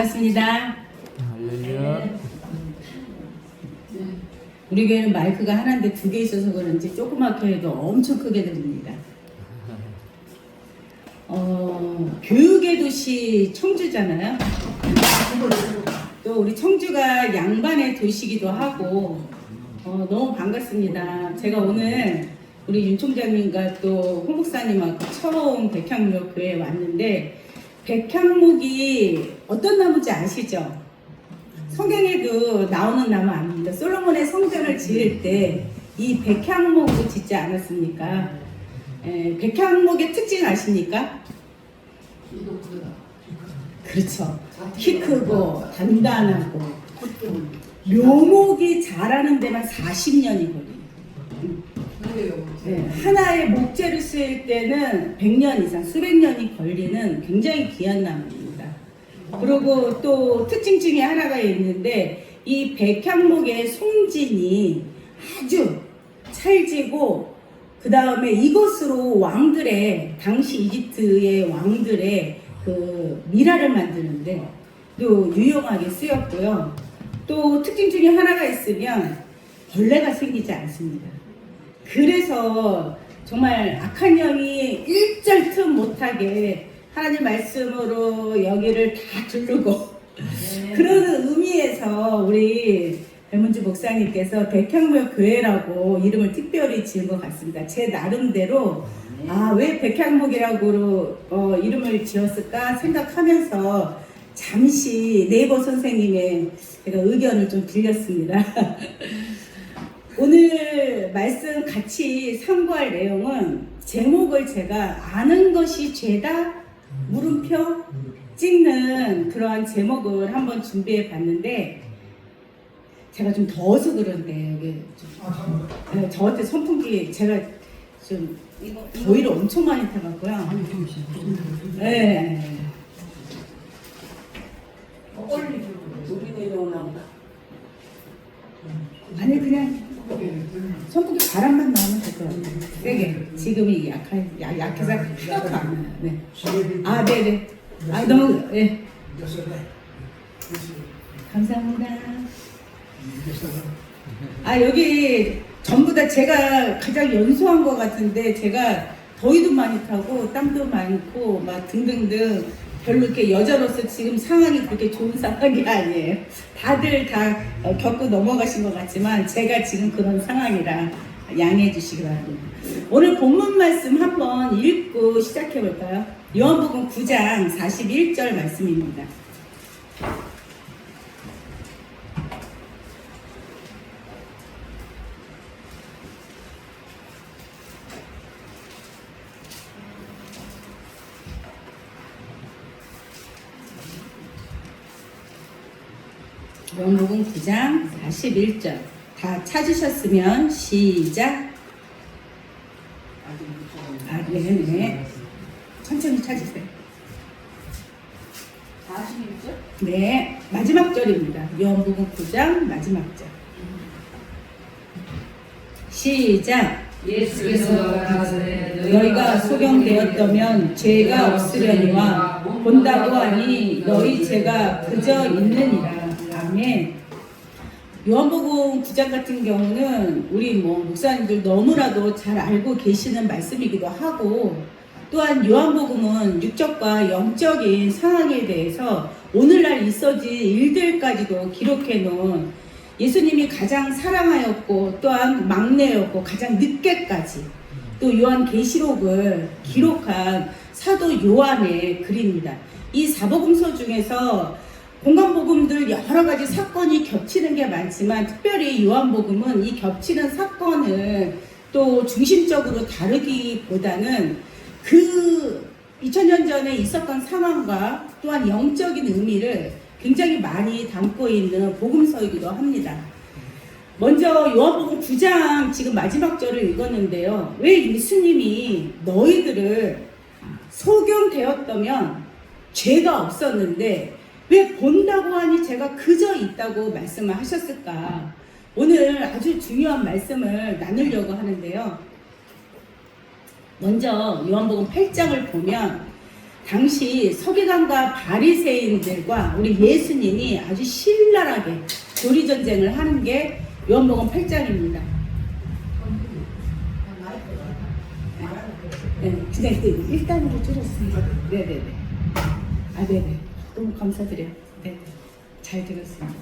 반갑습니다. 할렐루야. 우리 교회는 마이크가 하나인데 두 개 있어서 그런지 조그맣게 해도 엄청 크게 들립니다. 교육의 도시 청주잖아요. 또 우리 청주가 양반의 도시기도 하고 너무 반갑습니다. 제가 오늘 우리 윤 총장님과 또 홍 목사님하고 처음 백향목 교회에 왔는데, 백향목이 어떤 나무인지 아시죠? 성경에도 나오는 나무 아닙니다. 솔로몬의 성전을 지을 때 이 백향목으로 짓지 않았습니까? 백향목의 특징 아십니까? 그렇죠. 키 크고 단단하고 묘목이 자라는 데만 40년이 걸립니다. 하나의 목재를 쓸 때는 100년 이상, 수백 년이 걸리는 굉장히 귀한 나무입니다. 그리고 또 특징 중에 하나가 있는데, 이 백향목의 송진이 아주 찰지고, 그 다음에 이것으로 왕들의, 당시 이집트의 왕들의 그 미라를 만드는데 또 유용하게 쓰였고요. 또 특징 중에 하나가 있으면 벌레가 생기지 않습니다. 그래서 정말 악한 영이 일절 틈 못하게 하나님 말씀으로 여기를 다 두르고 그런 의미에서 우리 배문주 목사님께서 백향목 교회라고 이름을 특별히 지은 것 같습니다. 제 나름대로 왜 백향목이라고 이름을 지었을까 생각하면서 잠시 네이버 선생님의 제가 의견을 좀 빌렸습니다. 오늘 말씀 같이 참고할 내용은, 제목을 제가 아는 것이 죄다 물음표 찍는 그러한 제목을 한번 준비해 봤는데, 제가 좀 더워서 그런데 여기 좀, 저한테 선풍기 제가 좀 더위를 엄청 많이 타갖고요. 네. 우리 내려오나 보다. 아니 그냥 선풍기 바람만 나오면 될 것 같아요. 세게. 지금이 약해서 하나도 안 나요. 네. 네네. 너무 네. 감사합니다. 여기 전부 다 제가 가장 연소한 것 같은데, 제가 더위도 많이 타고 땀도 많고 막 등등등 별로 이렇게 여자로서 지금 상황이 그렇게 좋은 상황이 아니에요. 다들 다 겪고 넘어가신 것 같지만 제가 지금 그런 상황이라 양해해 주시기 바랍니다. 오늘 본문 말씀 한번 읽고 시작해 볼까요? 요한복음 9장 41절 말씀입니다. 요한복음 9장 41절 다 찾으셨으면 시작. 네네. 천천히 찾으세요. 41절? 네, 마지막 절입니다. 요한복음 9장 마지막 절. 시작. 예수께서 가라사대 너희가 소경되었다면 죄가 없으려니와 본다고 하니 너희 죄가 그저 있느니라. 아멘. 요한복음 9장 같은 경우는 우리 목사님들 너무나도 잘 알고 계시는 말씀이기도 하고, 또한 요한복음은 육적과 영적인 상황에 대해서 오늘날 있어질 일들까지도 기록해 놓은, 예수님이 가장 사랑하였고 또한 막내였고 가장 늦게까지 또 요한계시록을 기록한 사도 요한의 글입니다. 이 사복음서 중에서 공간복음들 여러 가지 사건이 겹치는 게 많지만, 특별히 요한복음은 이 겹치는 사건을 또 중심적으로 다루기보다는 그 2000년 전에 있었던 상황과 또한 영적인 의미를 굉장히 많이 담고 있는 복음서이기도 합니다. 먼저 요한복음 9장 지금 마지막 절을 읽었는데요. 왜 예수님이 너희들을 소경되었다면 죄가 없었는데 왜 본다고 하니 죄가 그저 있다고 말씀을 하셨을까? 오늘 아주 중요한 말씀을 나누려고 하는데요. 먼저 요한복음 8장을 보면 당시 서기관과 바리새인들과 우리 예수님이 아주 신랄하게 교리 전쟁을 하는 게 요한복음 8장입니다. 네, 그냥 1단으로 줄였습니다. 네네네. 아, 네네. 너무 감사드려요. 네, 잘 들었습니다.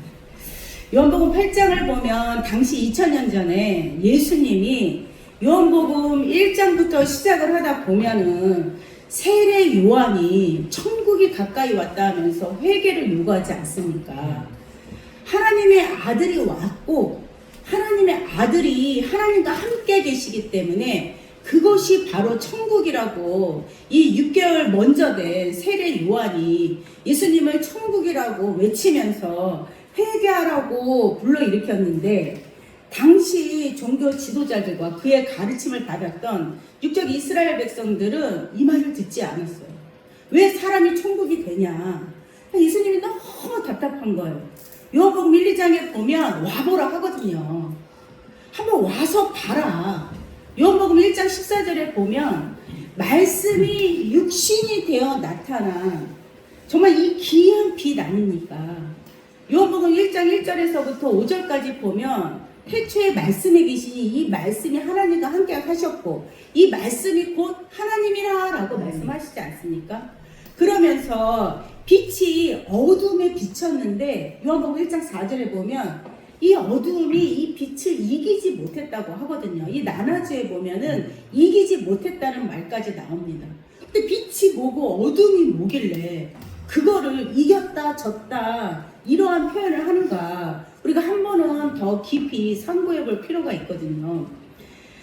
요한복음 8장을 보면 당시 2000년 전에 예수님이 요한복음 1장부터 시작을 하다 보면은 세례 요한이 천국이 가까이 왔다 하면서 회개를 요구하지 않습니까? 하나님의 아들이 왔고 하나님의 아들이 하나님과 함께 계시기 때문에 그것이 바로 천국이라고 이 6개월 먼저 된 세례 요한이 예수님을 천국이라고 외치면서 회개하라고 불러일으켰는데 당시 종교 지도자들과 그의 가르침을 받았던 육적 이스라엘 백성들은 이 말을 듣지 않았어요. 왜 사람이 천국이 되냐? 예수님이 너무 답답한 거예요. 요한복음 1, 2장에 보면 와보라 하거든요. 한번 와서 봐라. 요한복음 1장 14절에 보면 말씀이 육신이 되어 나타난 정말 이 귀한 빛 아닙니까? 요한복음 1장 1절에서부터 5절까지 보면 태초에 말씀이 계시니 이 말씀이 하나님과 함께 하셨고 이 말씀이 곧 하나님이라 라고 말씀하시지 않습니까? 그러면서 빛이 어둠에 비쳤는데 요한복음 1장 4절에 보면 이 어둠이 이 빛을 이기지 못했다고 하거든요. 이 나나주에 보면은 이기지 못했다는 말까지 나옵니다. 근데 빛이 뭐고 어둠이 뭐길래 그거를 이겼다 졌다 이러한 표현을 하는가? 우리가 한 번은 더 깊이 상고해 볼 필요가 있거든요.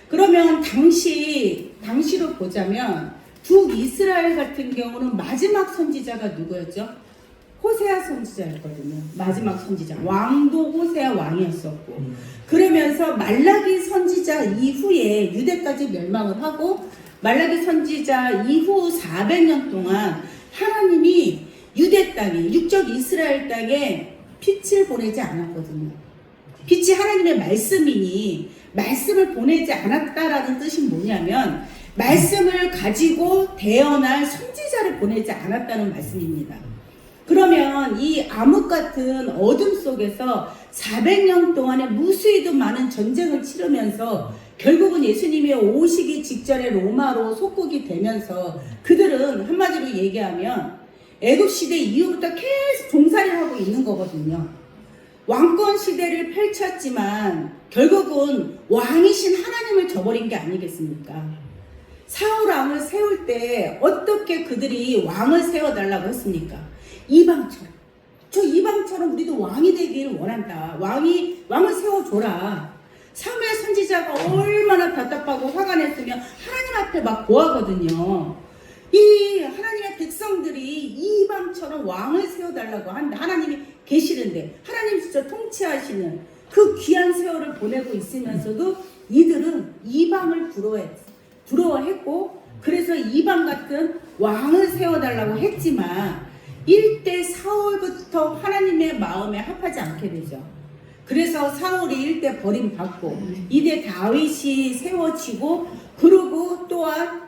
그러면 당시로 보자면 북이스라엘 같은 경우는 마지막 선지자가 누구였죠? 호세아 선지자였거든요. 마지막 선지자. 왕도 호세아 왕이었었고. 그러면서 말라기 선지자 이후에 유대까지 멸망을 하고 말라기 선지자 이후 400년 동안 하나님이 유대 땅에 육적 이스라엘 땅에 빛을 보내지 않았거든요. 빛이 하나님의 말씀이니 말씀을 보내지 않았다라는 뜻이 뭐냐면 말씀을 가지고 태어날 선지자를 보내지 않았다는 말씀입니다. 그러면 이 암흑 같은 어둠 속에서 400년 동안의 무수히도 많은 전쟁을 치르면서 결국은 예수님이 오시기 직전에 로마로 속국이 되면서 그들은 한마디로 얘기하면 애굽 시대 이후부터 계속 종살이를 하고 있는 거거든요. 왕권 시대를 펼쳤지만 결국은 왕이신 하나님을 저버린 게 아니겠습니까? 사울 왕을 세울 때 어떻게 그들이 왕을 세워달라고 했습니까? 이방처럼. 저 이방처럼 우리도 왕이 되기를 원한다. 왕을 세워줘라. 사무엘 선지자가 얼마나 답답하고 화가 냈으면 하나님 앞에 막 고하거든요. 이 하나님의 백성들이 이방처럼 왕을 세워달라고 한다. 하나님이 계시는데 하나님 진짜 통치하시는 그 귀한 세월을 보내고 있으면서도 이들은 이방을 부러워했고 그래서 이방 같은 왕을 세워달라고 했지만 1대 사울부터 하나님의 마음에 합하지 않게 되죠. 그래서 사울이 1대 버림받고 2대 다윗이 세워지고 그러고 또한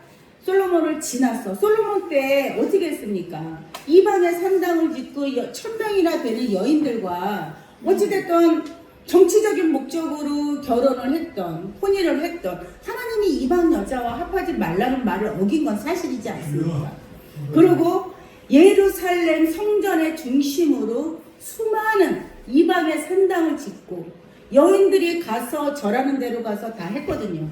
솔로몬을 지났어. 솔로몬 때 어떻게 했습니까? 이방에 산당을 짓고 1000명이나 되는 여인들과 어찌됐든 정치적인 목적으로 결혼을 했던 혼인을 했던 하나님이 이방 여자와 합하지 말라는 말을 어긴 건 사실이지 않습니까? 그리고 예루살렘 성전의 중심으로 수많은 이방의 산당을 짓고 여인들이 가서 절하는 데로 가서 다 했거든요.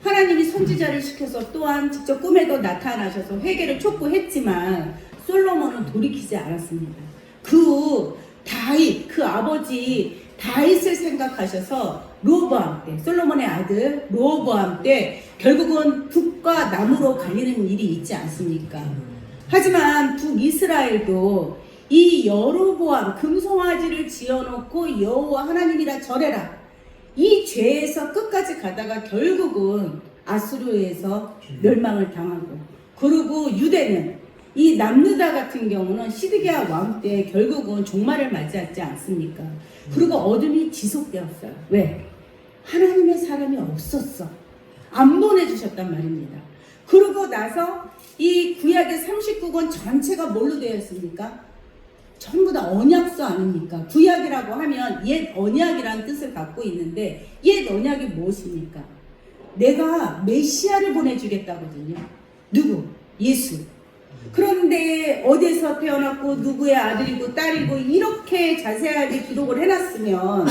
하나님이 선지자를 시켜서 또한 직접 꿈에도 나타나셔서 회개를 촉구했지만 솔로몬은 돌이키지 않았습니다. 그 아버지 다윗을 생각하셔서 르호보암 때, 솔로몬의 아들 르호보암 때 결국은 북과 남으로 갈리는 일이 있지 않습니까? 하지만 북이스라엘도 이 여로보암 금송아지를 지어놓고 여호와 하나님이라 절해라. 이 죄에서 끝까지 가다가 결국은 아수르에서 멸망을 당하고 그리고 유대는 이 남유다 같은 경우는 시드기야 왕 때 결국은 종말을 맞이하지 않습니까? 그리고 어둠이 지속되었어요. 왜? 하나님의 사람이 없었어. 안 보내주셨단 말입니다. 그러고 나서 이 구약의 39권 전체가 뭘로 되어 있습니까? 전부 다 언약서 아닙니까? 구약이라고 하면 옛 언약이라는 뜻을 갖고 있는데 옛 언약이 무엇입니까? 내가 메시아를 보내주겠다거든요. 누구? 예수. 그런데 어디서 태어났고 누구의 아들이고 딸이고 이렇게 자세하게 기록을 해놨으면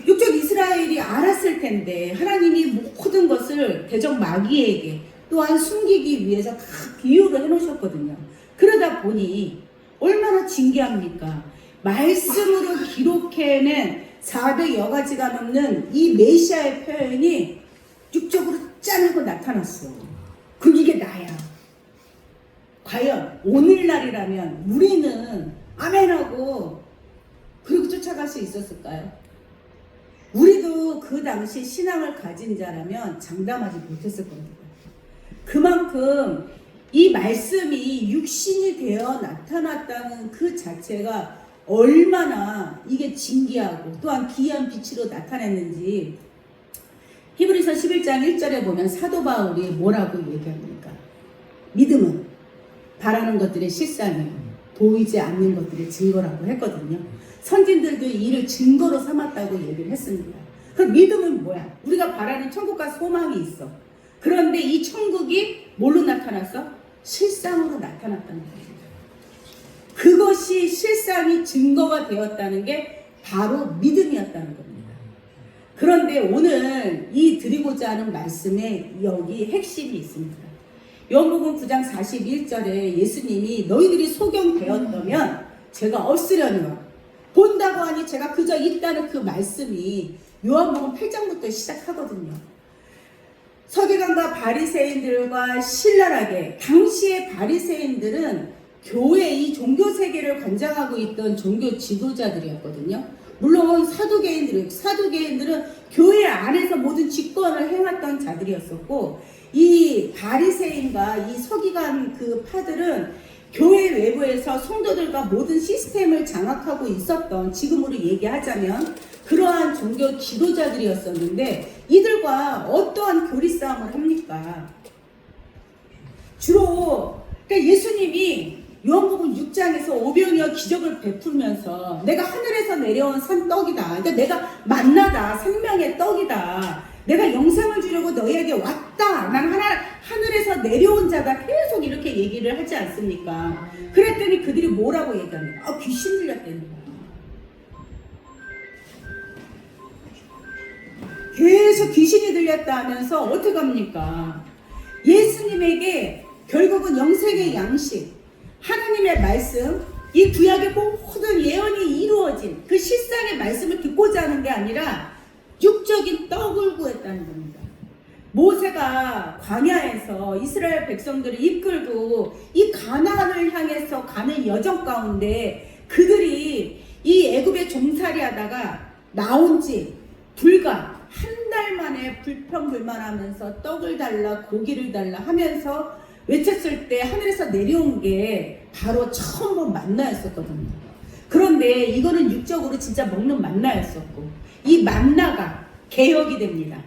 육적 이스라엘이 알았을 텐데 하나님이 모든 것을 대적 마귀에게 또한 숨기기 위해서 다 비유를 해놓으셨거든요. 그러다 보니 얼마나 징계합니까? 말씀으로 기록해낸 400여 가지가 넘는 이 메시아의 표현이 육적으로 짠하고 나타났어. 그럼 이게 나야. 과연 오늘날이라면 우리는 아멘하고 그리고 쫓아갈 수 있었을까요? 우리도 그 당시 신앙을 가진 자라면 장담하지 못했을 겁니다. 그만큼 이 말씀이 육신이 되어 나타났다는 그 자체가 얼마나 이게 진귀하고 또한 귀한 빛으로 나타냈는지 히브리서 11장 1절에 보면 사도 바울이 뭐라고 얘기합니까? 믿음은 바라는 것들의 실상이에요. 보이지 않는 것들의 증거라고 했거든요. 선진들도 이를 증거로 삼았다고 얘기를 했습니다. 그럼 믿음은 뭐야? 우리가 바라는 천국과 소망이 있어. 그런데 이 천국이 뭘로 나타났어? 실상으로 나타났다는 거예요. 그것이 실상이 증거가 되었다는 게 바로 믿음이었다는 겁니다. 그런데 오늘 이 드리고자 하는 말씀에 여기 핵심이 있습니다. 요한복음 9장 41절에 예수님이 너희들이 소경되었다면 제가 없으려니와 본다고 하니 제가 그저 있다는 그 말씀이 요한복음 8장부터 시작하거든요. 서기관과 바리새인들과 신랄하게 당시의 바리새인들은 교회 이 종교 세계를 관장하고 있던 종교 지도자들이었거든요. 물론 사두개인들은 교회 안에서 모든 직권을 행했던 자들이었었고 이 바리새인과 이 서기관 그 파들은 교회 외부에서 성도들과 모든 시스템을 장악하고 있었던 지금으로 얘기하자면 그러한 종교 지도자들이었었는데 이들과 어떠한 교리 싸움을 합니까? 주로 그러니까 예수님이 요한복음 6장에서 오병이어 기적을 베풀면서 내가 하늘에서 내려온 산떡이다. 그러니까 내가 만나다. 생명의 떡이다. 내가 영생을 주려고 너희에게 왔다. 난 하늘에서 내려온 자다. 계속 이렇게 얘기를 하지 않습니까? 그랬더니 그들이 뭐라고 얘기합니까? 귀신 들렸답니다. 계속 귀신이 들렸다 하면서 어떻게 합니까? 예수님에게 결국은 영생의 양식, 하나님의 말씀, 이 구약의 모든 예언이 이루어진 그 실상의 말씀을 듣고자 하는 게 아니라 육적인 떡을 구했다는 겁니다. 모세가 광야에서 이스라엘 백성들을 이끌고 이 가나안을 향해서 가는 여정 가운데 그들이 이 애굽에 종살이 하다가 나온 지 불과 한 달 만에 불평불만하면서 떡을 달라 고기를 달라 하면서 외쳤을 때 하늘에서 내려온 게 바로 처음 본 만나였었거든요. 그런데 이거는 육적으로 진짜 먹는 만나였었고 이 만나가 개혁이 됩니다.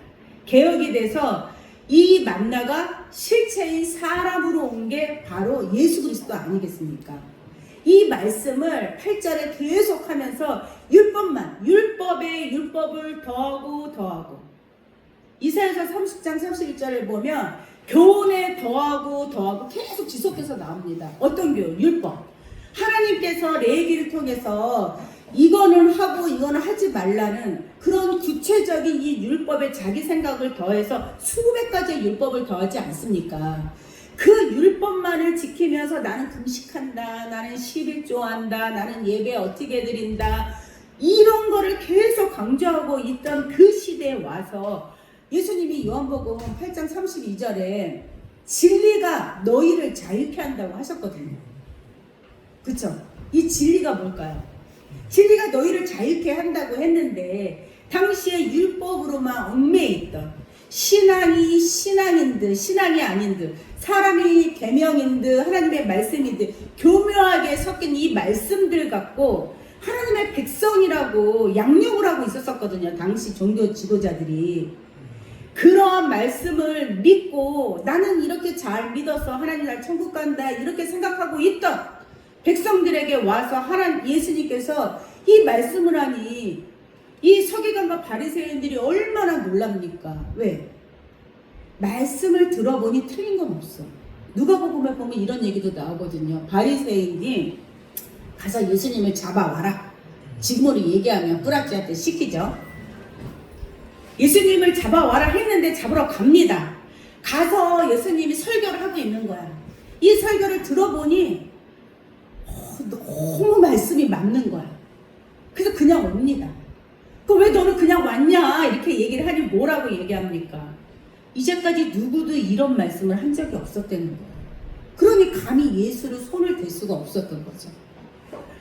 개혁이 돼서 이 만나가 실체인 사람으로 온 게 바로 예수 그리스도 아니겠습니까? 이 말씀을 8절에 계속하면서 율법에 율법을 더하고 이사야서 30장 31절을 보면 교훈에 더하고 계속 지속해서 나옵니다. 어떤 교훈? 율법. 하나님께서 레위기를 통해서 이거는 하고 이거는 하지 말라는 그런 구체적인 이 율법에 자기 생각을 더해서 수백 가지의 율법을 더하지 않습니까? 그 율법만을 지키면서 나는 금식한다, 나는 11조 한다, 나는 예배 어떻게 드린다 이런 거를 계속 강조하고 있던 그 시대에 와서 예수님이 요한복음 8장 32절에 진리가 너희를 자유케 한다고 하셨거든요. 그쵸? 이 진리가 뭘까요? 진리가 너희를 자유케 한다고 했는데 당시에 율법으로만 얽매여 있던 신앙이 신앙인 듯 신앙이 아닌 듯 사람이 계명인 듯 하나님의 말씀인 듯 교묘하게 섞인 이 말씀들 갖고 하나님의 백성이라고 양육을 하고 있었거든요. 당시 종교 지도자들이. 그러한 말씀을 믿고 나는 이렇게 잘 믿어서 하나님 날 천국 간다 이렇게 생각하고 있던 백성들에게 와서 하나님 예수님께서 이 말씀을 하니 이 서기관과 바리새인들이 얼마나 놀랍니까? 왜? 말씀을 들어보니 틀린 건 없어. 누가복음에 보면 이런 얘기도 나오거든요. 바리새인이 가서 예수님을 잡아와라. 지금으로 얘기하면 뿌락지한테 시키죠. 예수님을 잡아와라 했는데 잡으러 갑니다. 가서 예수님이 설교를 하고 있는 거야. 이 설교를 들어보니 너무 말씀이 맞는 거야. 그래서 그냥 옵니다. 왜 너는 그냥 왔냐 이렇게 얘기를 하니 뭐라고 얘기합니까? 이제까지 누구도 이런 말씀을 한 적이 없었다는 거예요. 그러니 감히 예수를 손을 댈 수가 없었던 거죠.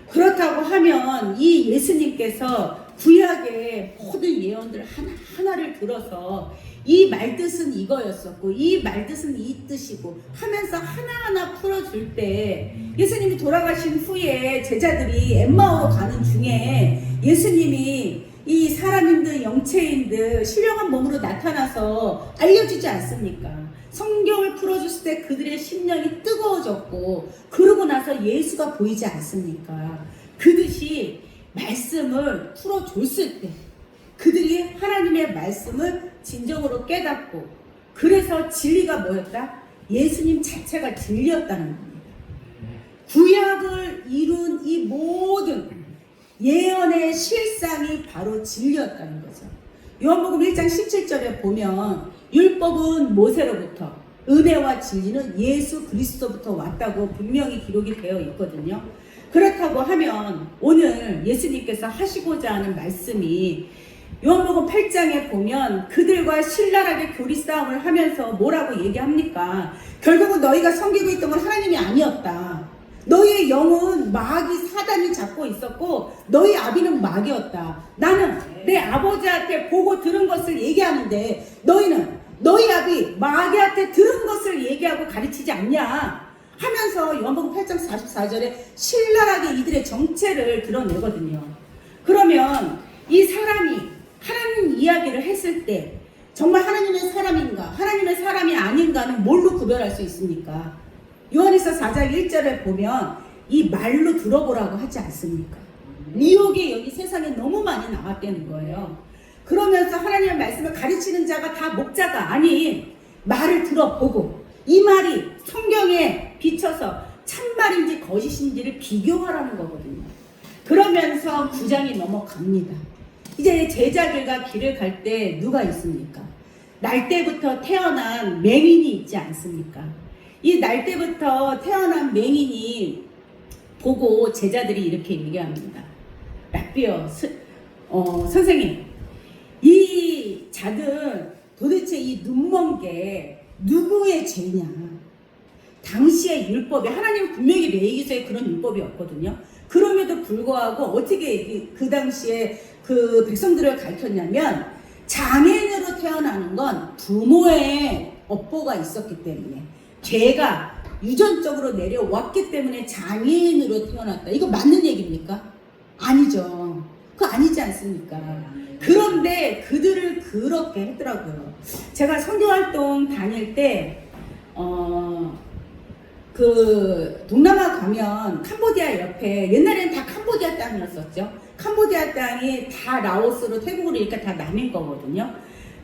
그렇다고 하면 이 예수님께서 구약의 모든 예언들 하나하나를 들어서 이 말뜻은 이거였었고 이 말뜻은 이 뜻이고 하면서 하나하나 풀어줄 때 예수님이 돌아가신 후에 제자들이 엠마오로 가는 중에 예수님이 이 사람인들 영체인들 신령한 몸으로 나타나서 알려주지 않습니까? 성경을 풀어줬을 때 그들의 심령이 뜨거워졌고 그러고 나서 예수가 보이지 않습니까? 그듯이 말씀을 풀어줬을 때 그들이 하나님의 말씀을 진정으로 깨닫고 그래서 진리가 뭐였다? 예수님 자체가 진리였다는 겁니다. 구약을 이룬 이 모든 예언의 실상이 바로 진리였다는 거죠. 요한복음 1장 17절에 보면 율법은 모세로부터 은혜와 진리는 예수 그리스도부터 왔다고 분명히 기록이 되어 있거든요. 그렇다고 하면 오늘 예수님께서 하시고자 하는 말씀이 요한복음 8장에 보면 그들과 신랄하게 교리 싸움을 하면서 뭐라고 얘기합니까? 결국은 너희가 섬기고 있던 건 하나님이 아니었다. 너희의 영은 마귀 사단이 잡고 있었고 너희 아비는 마귀였다. 나는 내 아버지한테 보고 들은 것을 얘기하는데 너희는 너희 아비 마귀한테 들은 것을 얘기하고 가르치지 않냐 하면서 요한복음 8장 44절에 신랄하게 이들의 정체를 드러내거든요. 그러면 이 사람이 하나님 이야기를 했을 때 정말 하나님의 사람인가 하나님의 사람이 아닌가는 뭘로 구별할 수 있습니까? 요한일서 4장 1절에 보면 이 말로 들어보라고 하지 않습니까? 미혹이 여기 세상에 너무 많이 나왔다는 거예요. 그러면서 하나님의 말씀을 가르치는 자가 다 목자가 아닌 말을 들어보고 이 말이 성경에 비춰서 참말인지 거짓인지를 비교하라는 거거든요. 그러면서 9장이 넘어갑니다. 이제 제자들과 길을 갈 때 누가 있습니까? 날 때부터 태어난 맹인이 있지 않습니까? 이 날 때부터 태어난 맹인이 보고 제자들이 이렇게 얘기합니다. 랍비어 선생님, 이 작은 도대체 이 눈먼 게 누구의 죄냐? 당시의 율법에 하나님 분명히 레위기서에 그런 율법이 없거든요. 그럼에도 불구하고 어떻게 그 당시에 그 백성들을 가르쳤냐면 장애인으로 태어나는 건 부모의 업보가 있었기 때문에 죄가 유전적으로 내려왔기 때문에 장애인으로 태어났다. 이거 맞는 얘기입니까? 아니죠. 그거 아니지 않습니까? 그런데 그들을 그렇게 했더라고요. 제가 선교활동 다닐 때 그 동남아 가면 캄보디아 옆에 옛날에는 다 캄보디아 땅이었었죠. 캄보디아 땅이 다 라오스로 태국으로 이렇게 다 나뉜 거거든요.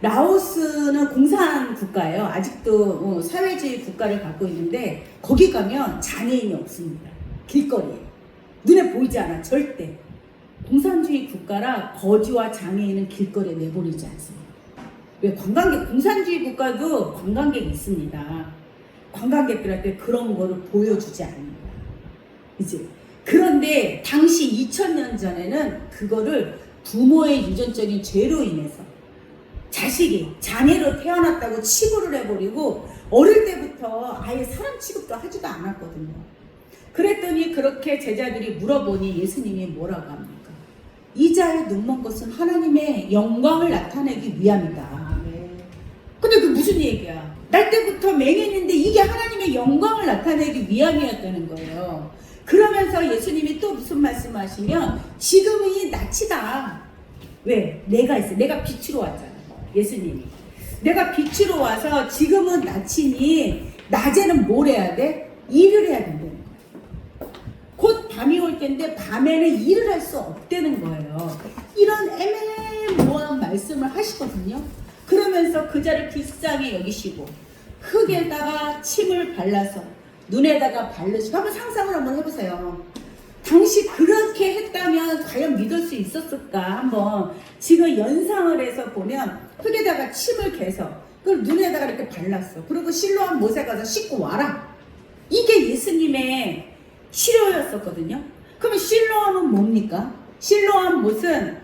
라오스는 공산 국가예요. 아직도 사회주의 국가를 갖고 있는데 거기 가면 장애인이 없습니다. 길거리에 눈에 보이지 않아. 절대. 공산주의 국가라 거지와 장애인은 길거리에 내보내지 않습니다. 왜 관광객, 공산주의 국가도 관광객이 있습니다. 관광객들한테 그런 거를 보여주지 않는다. 이제 그런데 당시 2000년 전에는 그거를 부모의 유전적인 죄로 인해서 자식이 장애로 태어났다고 치부를 해버리고 어릴 때부터 아예 사람 취급도 하지도 않았거든요. 그랬더니 그렇게 제자들이 물어보니 예수님이 뭐라고 합니까? 이자의 눈먼 것은 하나님의 영광을 나타내기 위함이다. 근데 그 무슨 얘기야? 날 때부터 맹인인데 이게 하나님의 영광을 나타내기 위함이었다는 거예요. 그러면서 예수님이 또 무슨 말씀하시면 지금이 낯이다. 왜? 내가 있어. 내가 빛으로 왔잖아. 예수님이. 내가 빛으로 와서 지금은 낮이니 낮에는 뭘 해야 돼? 일을 해야 된다는 거예요. 곧 밤이 올 텐데 밤에는 일을 할 수 없다는 거예요. 이런 애매모호한 말씀을 하시거든요. 그러면서 그 자를 불쌍히 여기시고 흙에다가 침을 발라서 눈에다가 바르시고 한번 상상을 한번 해보세요. 당시 그렇게 했다면 과연 믿을 수 있었을까? 한번 지금 연상을 해서 보면 흙에다가 침을 개서 그걸 눈에다가 이렇게 발랐어. 그리고 실로암 못에 가서 씻고 와라. 이게 예수님의 치료였었거든요. 그러면 실로암은 뭡니까? 실로암 못은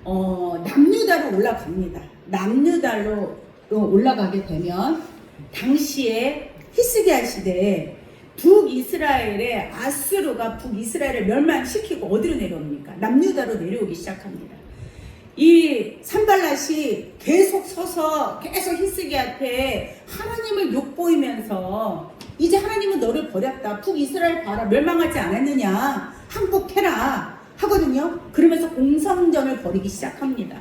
남유다로 올라갑니다. 남유다로 올라가게 되면 당시에 히스기야 시대에 북이스라엘의 아수르가 북이스라엘을 멸망시키고 어디로 내려옵니까? 남유다로 내려오기 시작합니다. 이 산발랏이 계속 서서 계속 히스기야 앞에 하나님을 욕보이면서 이제 하나님은 너를 버렸다. 북이스라엘 봐라. 멸망하지 않았느냐. 항복해라. 하거든요. 그러면서 공성전을 벌이기 시작합니다.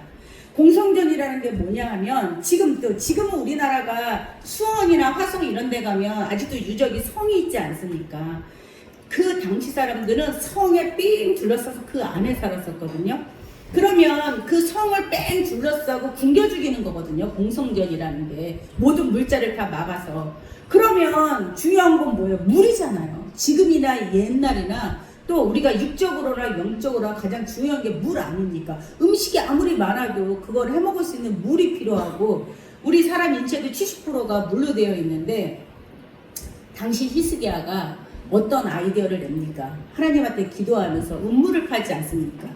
공성전이라는 게 뭐냐 하면 지금은 우리나라가 수원이나 화성 이런 데 가면 아직도 유적이 성이 있지 않습니까? 그 당시 사람들은 성에 삥 둘러싸서 그 안에 살았었거든요. 그러면 그 성을 뺑 둘러싸고 굶겨 죽이는 거거든요. 공성전이라는 게 모든 물자를 다 막아서. 그러면 중요한 건 뭐예요? 물이잖아요. 지금이나 옛날이나 또 우리가 육적으로나 영적으로나 가장 중요한 게 물 아닙니까? 음식이 아무리 많아도 그걸 해먹을 수 있는 물이 필요하고 우리 사람 인체도 70%가 물로 되어 있는데 당시 히스기야가 어떤 아이디어를 냅니까? 하나님한테 기도하면서 음물을 팔지 않습니까?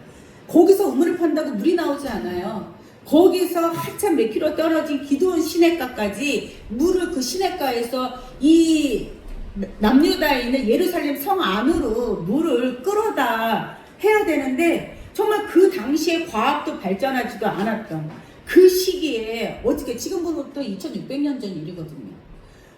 거기서 음물을 판다고 물이 나오지 않아요. 거기서 한참 몇 킬로 떨어진 기드온 시냇가까지 물을 그 시냇가에서 이 남유다에 있는 예루살렘 성 안으로 물을 끌어다 해야 되는데 정말 그 당시에 과학도 발전하지도 않았던 그 시기에 어떻게 지금부터 2600년 전 일이거든요.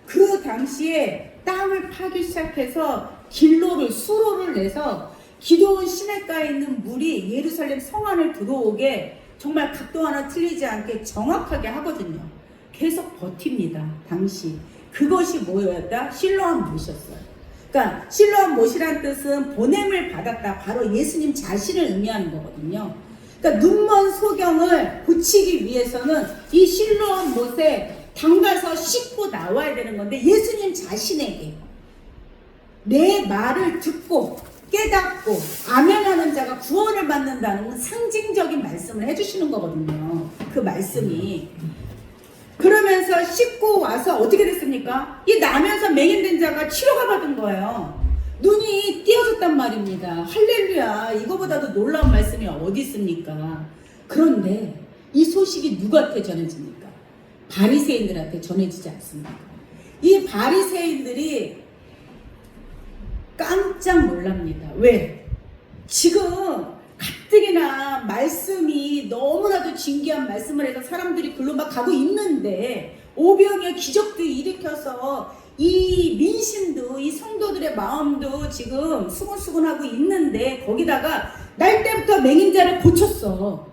그 당시에 땅을 파기 시작해서 수로를 내서 기드온 시냇가에 있는 물이 예루살렘 성 안을 들어오게 정말 각도 하나 틀리지 않게 정확하게 하거든요. 계속 버팁니다. 당시. 그것이 뭐였다? 실로암 못이었어요. 그러니까 실로암 못이란 뜻은 보냄을 받았다. 바로 예수님 자신을 의미하는 거거든요. 그러니까 눈먼 소경을 고치기 위해서는 이 실로암 못에 담가서 씻고 나와야 되는 건데 예수님 자신에게 내 말을 듣고 깨닫고 아멘하는 자가 구원을 받는다는 상징적인 말씀을 해주시는 거거든요. 그 말씀이. 그러면서 씻고 와서 어떻게 됐습니까? 이 나면서 맹인된 자가 치료가 받은 거예요. 눈이 띄어졌단 말입니다. 할렐루야. 이거보다도 놀라운 말씀이 어디 있습니까? 그런데 이 소식이 누구한테 전해집니까? 바리새인들한테 전해지지 않습니까? 이 바리새인들이 깜짝 놀랍니다. 왜? 지금 가뜩이나 말씀이 너무나도 진귀한 말씀을 해서 사람들이 글로 막 가고 있는데 오병이어 기적도 일으켜서 이 민심도 이 성도들의 마음도 지금 수근수근하고 있는데 거기다가 날 때부터 맹인자를 고쳤어.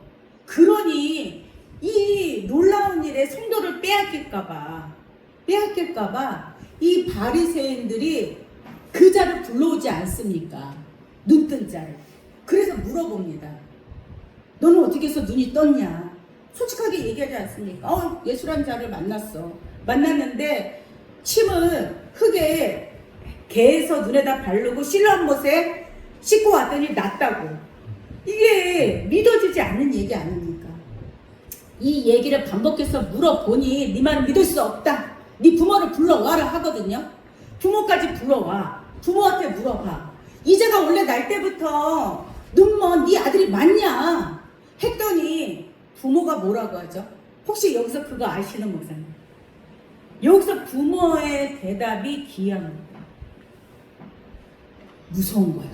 그러니 이 놀라운 일에 성도를 빼앗길까봐 이 바리새인들이 그 자를 불러오지 않습니까? 눈뜬 자를. 그래서 물어봅니다. 너는 어떻게 해서 눈이 떴냐? 솔직하게 얘기하지 않습니까? 예수란 자를 만났는데 침을 흙에 개에서 눈에다 바르고 실로암 못에 씻고 왔더니 낫다고. 이게 믿어지지 않는 얘기 아닙니까? 이 얘기를 반복해서 물어보니 네 말은 믿을 수 없다. 네 부모를 불러와라 하거든요. 부모까지 불러와. 부모한테 물어봐. 이제가 원래 날 때부터 눈먼 네 아들이 맞냐? 했더니 부모가 뭐라고 하죠? 혹시 여기서 그거 아시는 목사님? 여기서 부모의 대답이 기이합니다. 무서운 거야.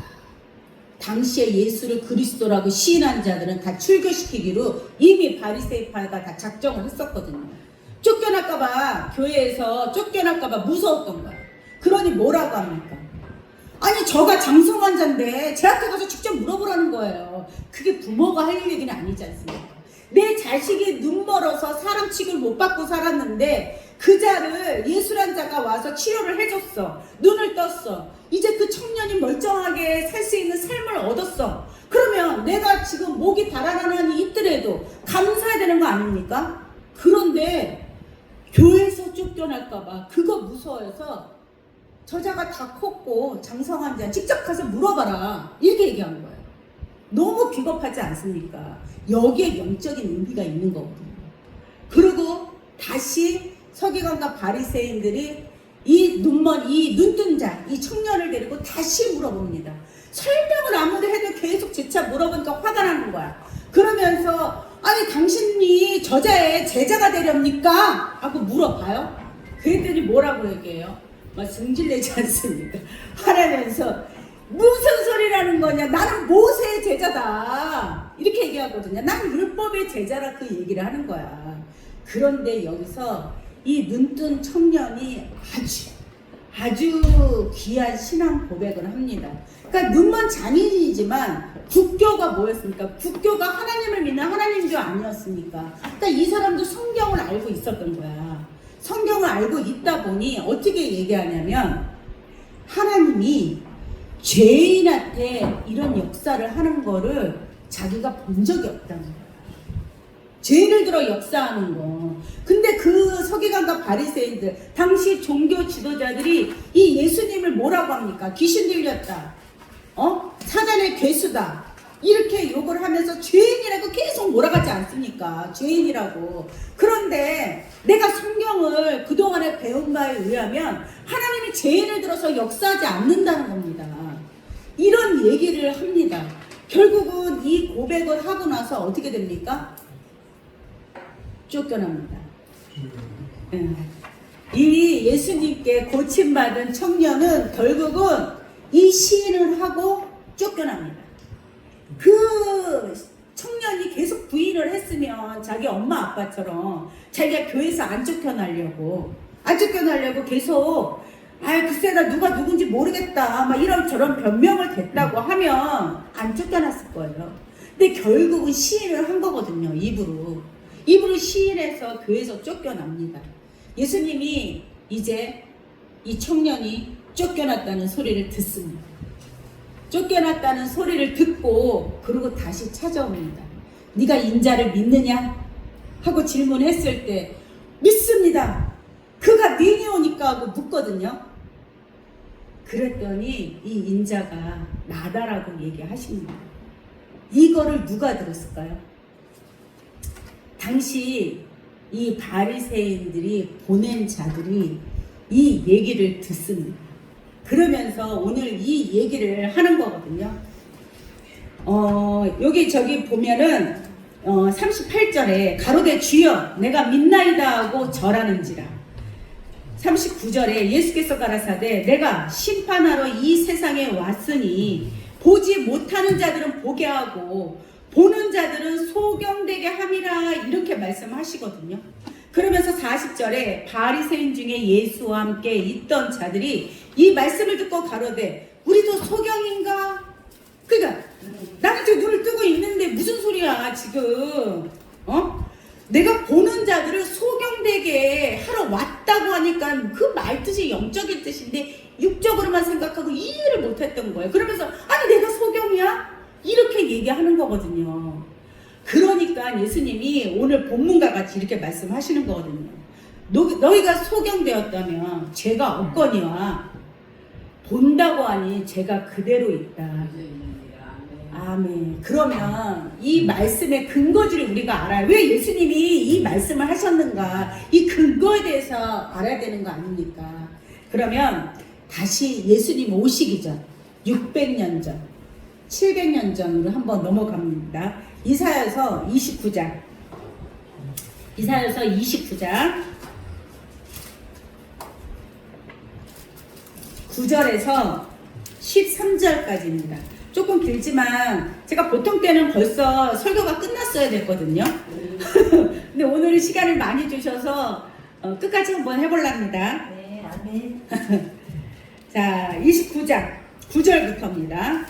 당시에 예수를 그리스도라고 시인한 자들은 다 출교시키기로 이미 바리새파가 다 작정을 했었거든요. 쫓겨날까봐 교회에서 쫓겨날까봐 무서웠던 거야. 그러니 뭐라고 합니까? 아니 저가 장성환자인데 제 앞에 가서 직접 물어보라는 거예요. 그게 부모가 할 얘기는 아니지 않습니까? 내 자식이 눈 멀어서 사람 취급을 못 받고 살았는데 그 자를 예수란 자가 와서 치료를 해줬어. 눈을 떴어. 이제 그 청년이 멀쩡하게 살 수 있는 삶을 얻었어. 그러면 내가 지금 목이 달아나는 있더라도 감사해야 되는 거 아닙니까? 그런데 교회에서 쫓겨날까봐 그거 무서워해서 저자가 다 컸고 장성한 자 직접 가서 물어봐라 이렇게 얘기한 거예요. 너무 비겁하지 않습니까? 여기에 영적인 의미가 있는 거거든요. 그리고 다시 서기관과 바리새인들이 이 눈뜬 자, 이 청년을 데리고 다시 물어봅니다. 설명을 아무리 해도 계속 재차 물어보니까 화가 나는 거야. 그러면서 아니 당신이 저자의 제자가 되렵니까? 하고 물어봐요. 그랬더니 뭐라고 얘기해요? 막 승질내지 않습니까? 하라면서 무슨 소리라는 거냐? 나는 모세의 제자다. 이렇게 얘기하거든요. 난 율법의 제자라 그 얘기를 하는 거야. 그런데 여기서 이 눈뜬 청년이 아주 귀한 신앙 고백을 합니다. 그러니까 눈먼 장인이지만 국교가 뭐였습니까? 국교가 하나님을 믿는 하나님도 아니었습니까? 그러니까 이 사람도 성경을 알고 있었던 거야. 성경을 알고 있다 보니 어떻게 얘기하냐면 하나님이 죄인한테 이런 역사를 하는 거를 자기가 본 적이 없다는 거야. 죄를 들어 역사하는 거. 근데 그 서기관과 바리새인들, 당시 종교 지도자들이 이 예수님을 뭐라고 합니까? 귀신 들렸다. 사단의 괴수다. 이렇게 욕을 하면서 죄인이라고 계속 몰아가지 않습니까? 죄인이라고. 그런데 내가 성경을 그동안에 배운 바에 의하면 하나님이 죄인을 들어서 역사하지 않는다는 겁니다. 이런 얘기를 합니다. 결국은 이 고백을 하고 나서 어떻게 됩니까? 쫓겨납니다. 이 예수님께 고침받은 청년은 결국은 이 시인을 하고 쫓겨납니다. 그 청년이 계속 부인을 했으면 자기 엄마 아빠처럼 자기가 교회에서 안 쫓겨나려고 계속 글쎄 나 누가 누군지 모르겠다 막 이런저런 변명을 댔다고 하면 안 쫓겨났을 거예요. 근데 결국은 시인을 한 거거든요. 입으로 시인해서 교회에서 쫓겨납니다. 예수님이 이제 이 청년이 쫓겨났다는 소리를 듣습니다. 쫓겨났다는 소리를 듣고 그러고 다시 찾아옵니다. 네가 인자를 믿느냐? 하고 질문했을 때 믿습니다. 그가 능히 오니까 하고 묻거든요. 그랬더니 이 인자가 나다라고 얘기하십니다. 이거를 누가 들었을까요? 당시 이 바리새인들이 보낸 자들이 이 얘기를 듣습니다. 그러면서 오늘 이 얘기를 하는 거거든요. 저기 보면은 38절에 가로되 주여 내가 믿나이다 하고 절하는지라. 39절에 예수께서 가라사대 내가 심판하러 이 세상에 왔으니 보지 못하는 자들은 보게 하고 보는 자들은 소경되게 함이라 이렇게 말씀하시거든요. 그러면서 40절에 바리새인 중에 예수와 함께 있던 자들이 이 말씀을 듣고 가로되 우리도 소경인가? 그러니까 나는 지금 눈을 뜨고 있는데 무슨 소리야 지금 내가 보는 자들을 소경되게 하러 왔다고 하니까 그 말뜻이 영적인 뜻인데 육적으로만 생각하고 이해를 못했던 거예요. 그러면서 아니 내가 소경이야? 이렇게 얘기하는 거거든요. 그러니까 예수님이 오늘 본문과 같이 이렇게 말씀하시는 거거든요. 너희가 소경되었다면 죄가 없거니와 본다고 하니 죄가 그대로 있다. 아멘. 그러면 이 말씀의 근거지를 우리가 알아요. 왜 예수님이 이 말씀을 하셨는가? 이 근거에 대해서 알아야 되는 거 아닙니까? 그러면 다시 예수님 오시기 전 600년 전 700년 전으로 한번 넘어갑니다. 이사야서 29장 9절에서 13절까지입니다. 조금 길지만 제가 보통 때는 벌써 설교가 끝났어야 됐거든요. 근데 오늘은 시간을 많이 주셔서 끝까지 한번 해보랍니다. 네, 아멘. 자, 29장 9절부터입니다.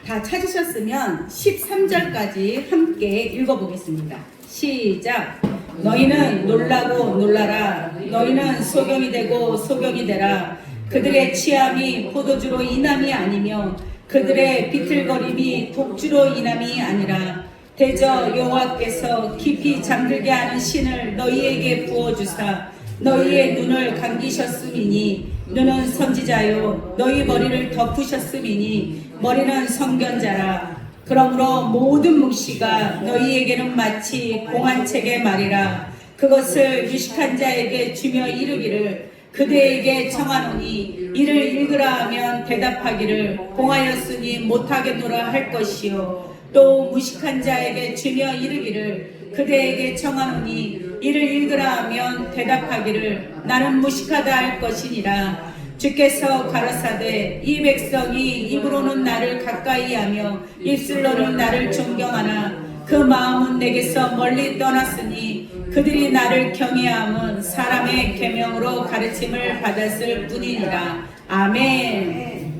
다 찾으셨으면 13절까지 함께 읽어보겠습니다. 시작. 너희는 놀라고 놀라라. 너희는 소경이 되고 소경이 되라. 그들의 취함이 포도주로 인함이 아니며 그들의 비틀거림이 독주로 인함이 아니라 대저 여호와께서 깊이 잠들게 하는 신을 너희에게 부어주사 너희의 눈을 감기셨음이니 눈은 선지자요 너희 머리를 덮으셨음이니 머리는 선견자라. 그러므로 모든 묵시가 너희에게는 마치 공한책의 말이라. 그것을 유식한 자에게 주며 이르기를 그대에게 청하노니 이를 읽으라 하면 대답하기를 공하였으니 못하겠노라 할 것이요 또 무식한 자에게 주며 이르기를 그대에게 청하노니 이를 읽으라 하면 대답하기를 나는 무식하다 할 것이니라. 주께서 가라사대 이 백성이 입으로는 나를 가까이하며 입술로는 나를 존경하나 그 마음은 내게서 멀리 떠났으니 그들이 나를 경외함은 사람의 계명으로 가르침을 받았을 뿐이니라. 아멘.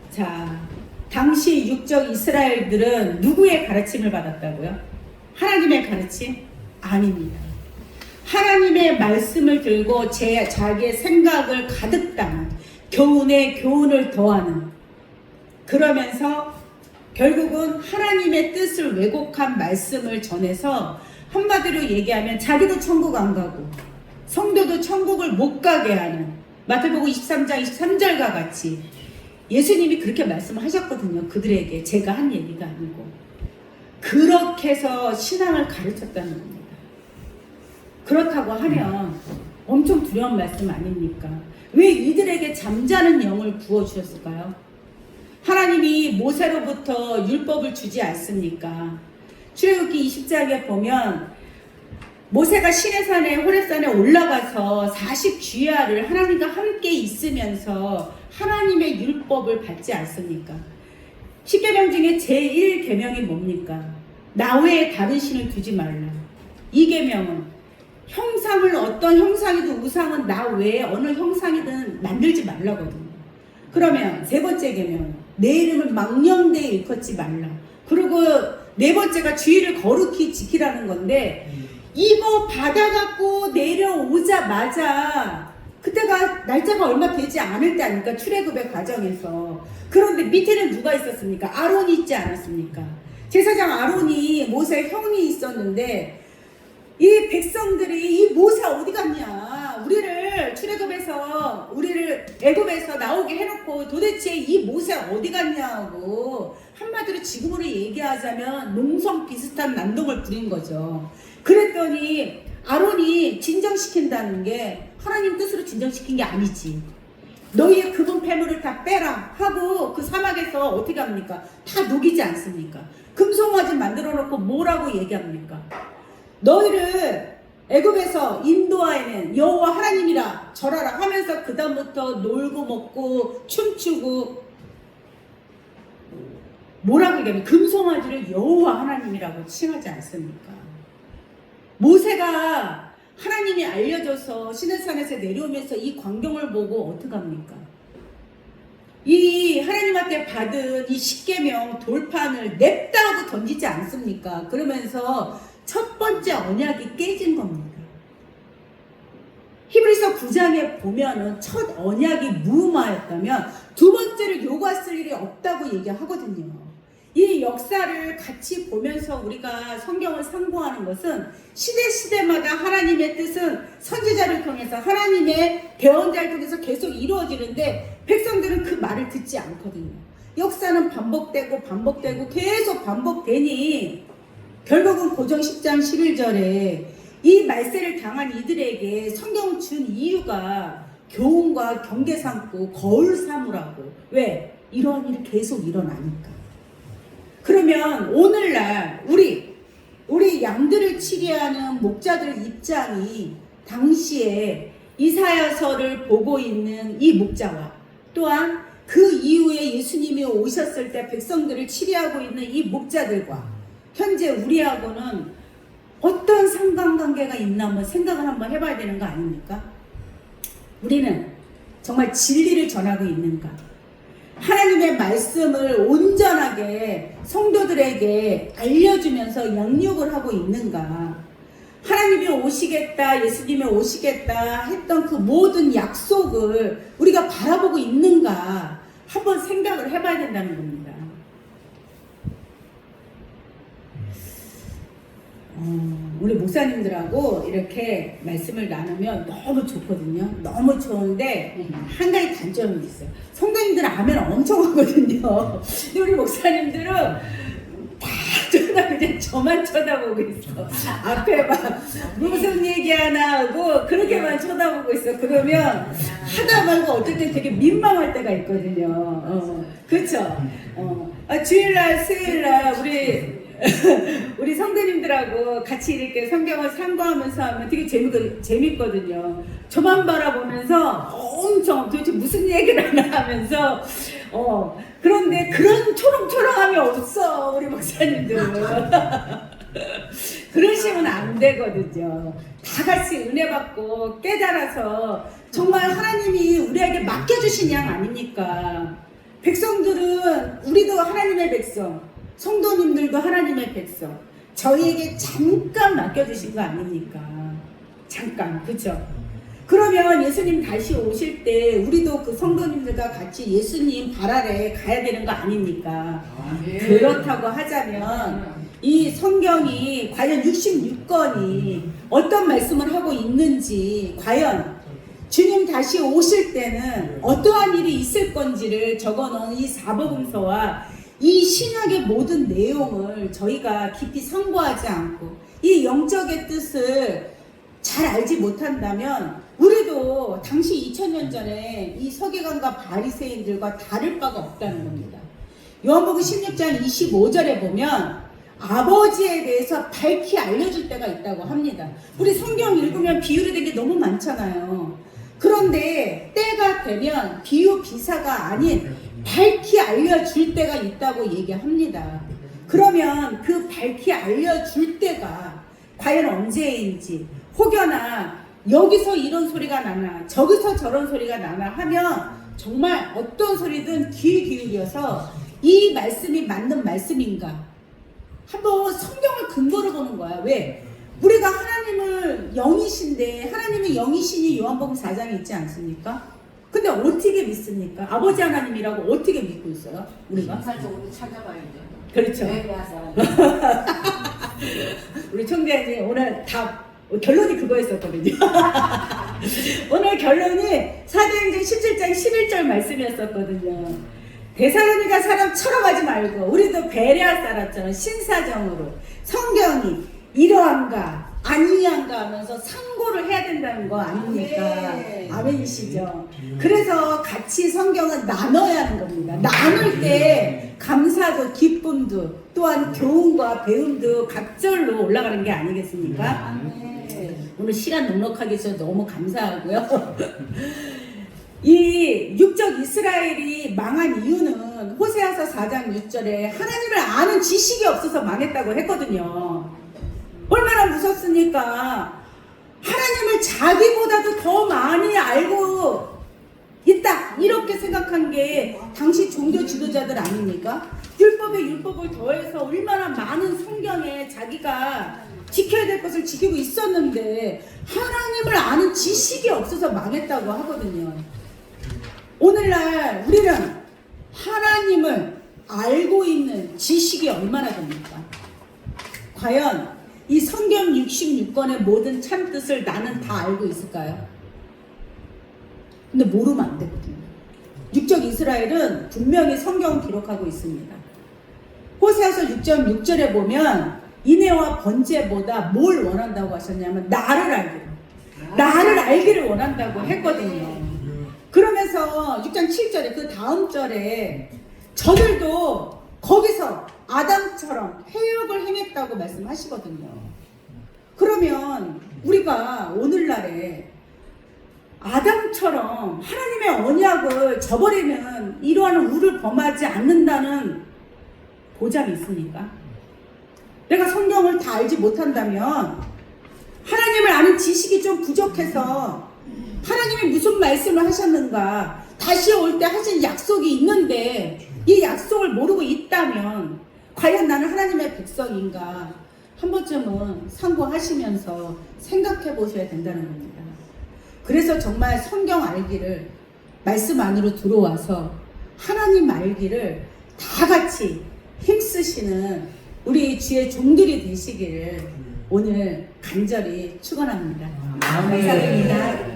자, 당시 육적 이스라엘들은 누구의 가르침을 받았다고요? 하나님의 가르침? 아닙니다. 하나님의 말씀을 들고 자기의 생각을 가득 담은 교훈에 교훈을 더하는, 그러면서 결국은 하나님의 뜻을 왜곡한 말씀을 전해서 한마디로 얘기하면 자기도 천국 안 가고 성도도 천국을 못 가게 하는, 마태복음 23장 23절과 같이 예수님이 그렇게 말씀을 하셨거든요. 그들에게, 제가 한 얘기가 아니고. 그렇게 해서 신앙을 가르쳤다는 겁니다. 그렇다고 하면 엄청 두려운 말씀 아닙니까? 왜 이들에게 잠자는 영을 부어주셨을까요? 하나님이 모세로부터 율법을 주지 않습니까? 출애굽기 20장에 보면 모세가 시내산에 호렙산에 올라가서 40주야를 하나님과 함께 있으면서 하나님의 율법을 받지 않습니까? 10계명 중에 제1계명이 뭡니까? 나 외에 다른 신을 두지 말라. 이 계명은 형상을, 어떤 형상이든 우상은 나 외에 어느 형상이든 만들지 말라거든요. 그러면 세 번째 계명은 내 이름을 망령되이 일컫지 말라. 그리고 네 번째가 주의를 거룩히 지키라는 건데, 이거 받아갖고 내려오자마자 그때가 날짜가 얼마 되지 않을 때 아닙니까? 출애굽의 과정에서. 그런데 밑에는 누가 있었습니까? 아론이 있지 않았습니까? 제사장 아론이 모세 형이 있었는데, 이 백성들이 이 모세 어디 갔냐, 우리를 출애굽에서 우리를 애굽에서 나오게 해놓고 도대체 이 모세 어디 갔냐고, 한마디로 지금으로 얘기하자면 농성 비슷한 난동을 부린 거죠. 그랬더니 아론이 진정시킨다는 게 하나님 뜻으로 진정시킨 게 아니지. 너희의 금은 폐물을 다 빼라 하고 그 사막에서 어떻게 합니까? 다 녹이지 않습니까? 금송아지 만들어 놓고 뭐라고 얘기합니까? 너희를 애굽에서 인도하에는 여호와 하나님이라 절하라 하면서 그 다음부터 놀고 먹고 춤추고 뭐라고 얘기하면 금송아지를 여호와 하나님이라고 칭하지 않습니까? 모세가 하나님이 알려줘서 시내산에서 내려오면서 이 광경을 보고 어떡합니까? 이 하나님한테 받은 이 10계명 돌판을 냅다 하고 던지지 않습니까? 그러면서 첫 번째 언약이 깨진 겁니다. 히브리서 9장에 보면은 첫 언약이 무마였다면 두 번째를 요구했을 일이 없다고 얘기하거든요. 이 역사를 같이 보면서 우리가 성경을 상고하는 것은 시대마다 하나님의 뜻은 선지자를 통해서 하나님의 대언자를 통해서 계속 이루어지는데 백성들은 그 말을 듣지 않거든요. 역사는 반복되고 계속 반복되니 결국은 고정 10장 11절에 이 말세를 당한 이들에게 성경을 준 이유가 교훈과 경계 삼고 거울 삼으라고. 왜? 이런 일이 계속 일어나니까. 그러면 오늘날 우리 양들을 치게하는 목자들 입장이 당시에 이사야서를 보고 있는 이 목자와 또한 그 이후에 예수님이 오셨을 때 백성들을 치리하고 있는 이 목자들과 현재 우리하고는 어떤 상관관계가 있나 한번 생각을 한번 해봐야 되는 거 아닙니까? 우리는 정말 진리를 전하고 있는가? 하나님의 말씀을 온전하게 성도들에게 알려주면서 양육을 하고 있는가? 하나님이 오시겠다, 예수님이 오시겠다 했던 그 모든 약속을 우리가 바라보고 있는가? 한번 생각을 해봐야 된다는 겁니다. 우리 목사님들하고 이렇게 말씀을 나누면 너무 좋거든요. 너무 좋은데 한 가지 단점이 있어요. 성도님들은 아멘 엄청 하거든요. 근데 우리 목사님들은 다 그냥 저만 쳐다보고 있어. 앞에 막 무슨 얘기 하나 하고 그렇게만 쳐다보고 있어. 그러면 하다 말고 어떨 때 되게 민망할 때가 있거든요. 그렇죠? 주일날, 수요일날 우리 성도님들하고 같이 이렇게 성경을 상고하면서 하면 되게 재밌거든요. 저만 바라보면서 엄청 도대체 무슨 얘기를 하나 하면서 그런데 그런 초롱초롱함이 없어 우리 목사님들은. 그러시면 안 되거든요. 다 같이 은혜 받고 깨달아서 정말 하나님이 우리에게 맡겨주신 양 아닙니까? 백성들은 우리도 하나님의 백성, 성도님들도 하나님의 백성, 저희에게 잠깐 맡겨주신 거 아닙니까? 잠깐, 그쵸? 그러면 예수님 다시 오실 때 우리도 그 성도님들과 같이 예수님 발 아래 가야 되는 거 아닙니까? 그렇다고 하자면 이 성경이 과연 66권이 어떤 말씀을 하고 있는지, 과연 주님 다시 오실 때는 어떠한 일이 있을 건지를 적어놓은 이 사복음서와 이 신약의 모든 내용을 저희가 깊이 상고하지 않고 이 영적의 뜻을 잘 알지 못한다면 우리도 당시 2000년 전에 이 서기관과 바리새인들과 다를 바가 없다는 겁니다. 요한복음 16장 25절에 보면 아버지에 대해서 밝히 알려줄 때가 있다고 합니다. 우리 성경 읽으면 비유를 되게 너무 많잖아요. 그런데 때가 되면 비유 비사가 아닌 밝히 알려줄 때가 있다고 얘기합니다. 그러면 그 밝히 알려줄 때가 과연 언제인지, 혹여나 여기서 이런 소리가 나나 저기서 저런 소리가 나나 하면 정말 어떤 소리든 귀 기울여서 이 말씀이 맞는 말씀인가 한번 성경을 근거로 보는 거야. 왜? 우리가 하나님을 영이신데, 하나님의 영이신이 요한복음 4장에 있지 않습니까? 근데 어떻게 믿습니까? 아버지 하나님이라고 어떻게 믿고 있어요? 우리가? 살적으로 찾아봐야 돼. 그렇죠. 우리 총장님 오늘 다 결론이 그거였었거든요. 오늘 결론이 사도행전 17장 11절 말씀이었었거든요. 데살로니가 사람처럼 하지 말고 우리도 베레아 사람처럼 신사정으로 성경이 이러한가 아니한가 하면서 상고를 해야 된다는 거 아닙니까? 아멘이시죠? 그래서 같이 성경은 나눠야 하는 겁니다. 나눌 때 감사도 기쁨도 또한 교훈과 배움도 각절로 올라가는 게 아니겠습니까? 오늘 시간 넉넉하게 해서 너무 감사하고요. 이 육적 이스라엘이 망한 이유는 호세아서 4장 6절에 하나님을 아는 지식이 없어서 망했다고 했거든요. 얼마나 무섭습니까? 하나님을 자기보다도 더 많이 알고 있다 이렇게 생각한 게 당시 종교 지도자들 아닙니까? 율법에 율법을 더해서 얼마나 많은 성경에 자기가 지켜야 될 것을 지키고 있었는데 하나님을 아는 지식이 없어서 망했다고 하거든요. 오늘날 우리는 하나님을 알고 있는 지식이 얼마나 됩니까? 과연 이 성경 66권의 모든 참뜻을 나는 다 알고 있을까요? 근데 모르면 안 되거든요. 육적 이스라엘은 분명히 성경을 기록하고 있습니다. 호세아서 6장 6절에 보면 인애와 번제보다 뭘 원한다고 하셨냐면 나를 알기를 원한다고 했거든요. 그러면서 6장 7절에 그 다음 절에 저들도 거기서 아담처럼 해욕을 행했다고 말씀하시거든요. 그러면 우리가 오늘날에 아담처럼 하나님의 언약을 저버리면 이러한 우를 범하지 않는다는 보장이 있습니까? 내가 성경을 다 알지 못한다면, 하나님을 아는 지식이 좀 부족해서 하나님이 무슨 말씀을 하셨는가 다 다시 올 때 하신 약속이 있는데 이 약속을 모르고 있다면 과연 나는 하나님의 백성인가 한 번쯤은 상고하시면서 생각해 보셔야 된다는 겁니다. 그래서 정말 성경 알기를 말씀 안으로 들어와서 하나님 알기를 다 같이 힘쓰시는 우리 주의 종들이 되시기를 오늘 간절히 축원합니다. 감사드립니다.